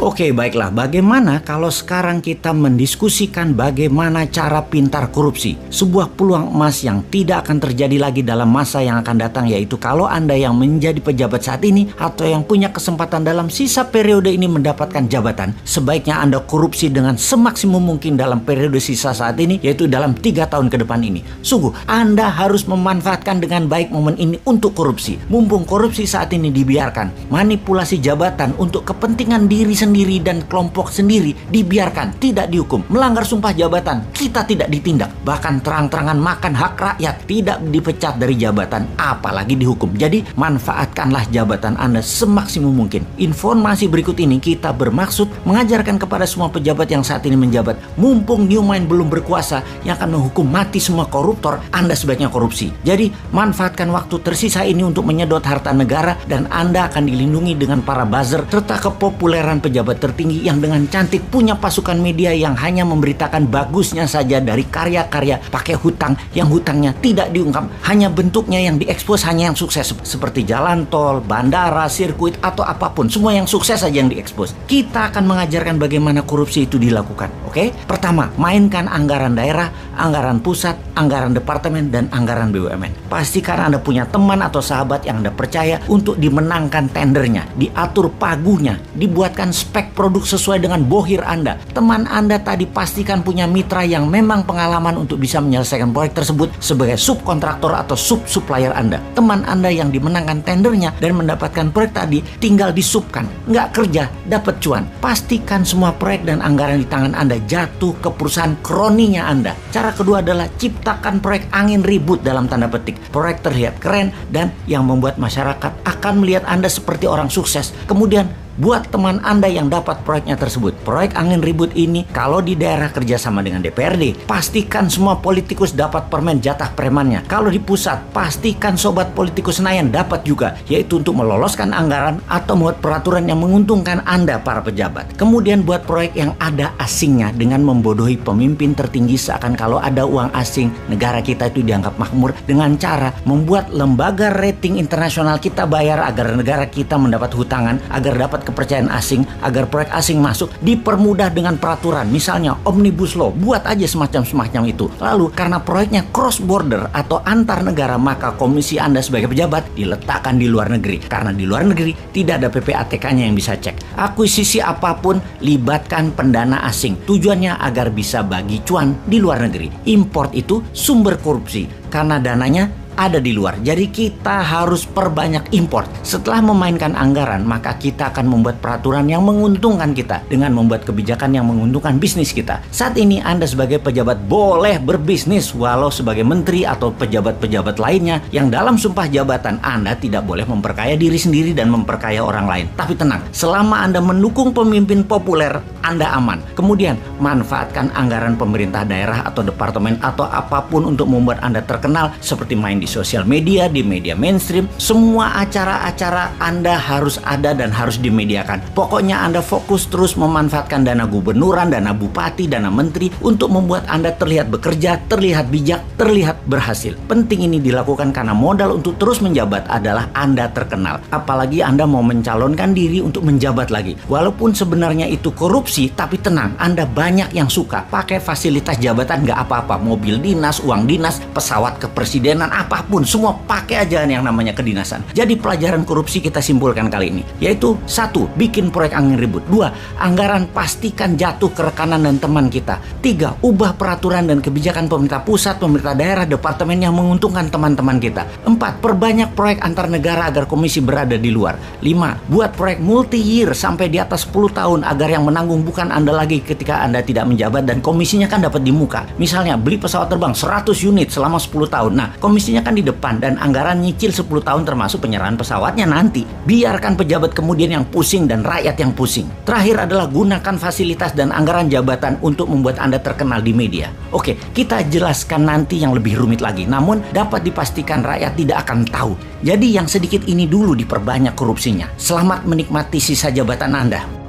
Oke, baiklah. Bagaimana kalau sekarang kita mendiskusikan bagaimana cara pintar korupsi? Sebuah peluang emas yang tidak akan terjadi lagi dalam masa yang akan datang, yaitu kalau Anda yang menjadi pejabat saat ini atau yang punya kesempatan dalam sisa periode ini mendapatkan jabatan, sebaiknya Anda korupsi dengan semaksimum mungkin dalam periode sisa saat ini, yaitu dalam 3 tahun ke depan ini. Sungguh, Anda harus memanfaatkan dengan baik momen ini untuk korupsi. Mumpung korupsi saat ini dibiarkan, manipulasi jabatan untuk kepentingan diri sendiri dan kelompok sendiri dibiarkan, tidak dihukum. Melanggar sumpah jabatan, kita tidak ditindak. Bahkan terang-terangan makan hak rakyat, tidak dipecat dari jabatan, apalagi dihukum. Jadi manfaatkanlah jabatan Anda semaksimum mungkin. Informasi berikut ini kita bermaksud mengajarkan kepada semua pejabat yang saat ini menjabat, mumpung New Mind belum berkuasa yang akan menghukum mati semua koruptor, Anda sebaiknya korupsi. Jadi manfaatkan waktu tersisa ini untuk menyedot harta negara, dan Anda akan dilindungi dengan para buzzer serta kepopuleran pejabat tertinggi yang dengan cantik punya pasukan media yang hanya memberitakan bagusnya saja dari karya-karya pakai hutang yang hutangnya tidak diungkap, hanya bentuknya yang diekspos, hanya yang sukses seperti jalan tol, bandara, sirkuit atau apapun, semua yang sukses saja yang diekspos. Kita akan mengajarkan bagaimana korupsi itu dilakukan. Oke? Pertama, mainkan anggaran daerah, anggaran pusat, anggaran departemen, dan anggaran BUMN. Pastikan Anda punya teman atau sahabat yang Anda percaya untuk dimenangkan tendernya, diatur pagunya, dibuatkan spek produk sesuai dengan bohir Anda. Teman Anda tadi pastikan punya mitra yang memang pengalaman untuk bisa menyelesaikan proyek tersebut sebagai subkontraktor atau sub-supplier Anda. Teman Anda yang dimenangkan tendernya dan mendapatkan proyek tadi tinggal disubkan, nggak kerja, dapat cuan. Pastikan semua proyek dan anggaran di tangan Anda jatuh ke perusahaan kroninya Anda. Cara kedua adalah ciptakan proyek angin ribut dalam tanda petik. Proyek terlihat keren dan yang membuat masyarakat akan melihat Anda seperti orang sukses. Kemudian buat teman Anda yang dapat proyeknya tersebut. Proyek angin ribut ini kalau di daerah kerjasama dengan DPRD, pastikan semua politikus dapat permen jatah premannya. Kalau di pusat, pastikan sobat politikus Senayan dapat juga, yaitu untuk meloloskan anggaran atau membuat peraturan yang menguntungkan Anda para pejabat. Kemudian buat proyek yang ada asingnya dengan membodohi pemimpin tertinggi, seakan kalau ada uang asing, negara kita itu dianggap makmur, dengan cara membuat lembaga rating internasional kita bayar agar negara kita mendapat hutangan, agar dapat kepercayaan asing, agar proyek asing masuk, dipermudah dengan peraturan, misalnya Omnibus Law, buat aja semacam itu. Lalu karena proyeknya cross border atau antar negara, maka komisi Anda sebagai pejabat diletakkan di luar negeri. Karena di luar negeri tidak ada PPATK-nya yang bisa cek. Akuisisi apapun libatkan pendana asing. Tujuannya agar bisa bagi cuan di luar negeri. Import itu sumber korupsi karena dananya ada di luar. Jadi kita harus perbanyak import. Setelah memainkan anggaran, maka kita akan membuat peraturan yang menguntungkan kita dengan membuat kebijakan yang menguntungkan bisnis kita. Saat ini Anda sebagai pejabat boleh berbisnis, walau sebagai menteri atau pejabat-pejabat lainnya yang dalam sumpah jabatan Anda tidak boleh memperkaya diri sendiri dan memperkaya orang lain. Tapi tenang, selama Anda mendukung pemimpin populer, Anda aman. Kemudian manfaatkan anggaran pemerintah daerah atau departemen atau apapun untuk membuat Anda terkenal, seperti main di sosial media, di media mainstream. Semua acara-acara Anda harus ada dan harus dimediakan. Pokoknya Anda fokus terus memanfaatkan dana gubernuran, dana bupati, dana menteri untuk membuat Anda terlihat bekerja, terlihat bijak, terlihat berhasil. Penting ini dilakukan karena modal untuk terus menjabat adalah Anda terkenal. Apalagi Anda mau mencalonkan diri untuk menjabat lagi. Walaupun sebenarnya itu korupsi, tapi tenang, Anda banyak yang suka pakai fasilitas jabatan, nggak apa-apa. Mobil dinas, uang dinas, pesawat kepresidenan, apapun, semua pakai aja yang namanya kedinasan. Jadi pelajaran korupsi kita simpulkan kali ini, yaitu 1. Bikin proyek angin ribut. 2. Anggaran pastikan jatuh ke rekanan dan teman kita. 3. Ubah peraturan dan kebijakan pemerintah pusat, pemerintah daerah, departemen yang menguntungkan teman-teman kita. 4. Perbanyak proyek antar negara agar komisi berada di luar. 5. Buat proyek multi-year sampai di atas 10 tahun agar yang menanggung bukan Anda lagi ketika Anda tidak menjabat, dan komisinya kan dapat di muka. Misalnya beli pesawat terbang 100 unit selama 10 tahun. Nah, komisinya kan di depan dan anggaran nyicil 10 tahun termasuk penyerahan pesawatnya nanti. Biarkan pejabat kemudian yang pusing dan rakyat yang pusing. Terakhir adalah gunakan fasilitas dan anggaran jabatan untuk membuat Anda terkenal di media. Oke, kita jelaskan nanti yang lebih rumit lagi, namun dapat dipastikan rakyat tidak akan tahu. Jadi yang sedikit ini dulu diperbanyak korupsinya. Selamat menikmati sisa jabatan Anda.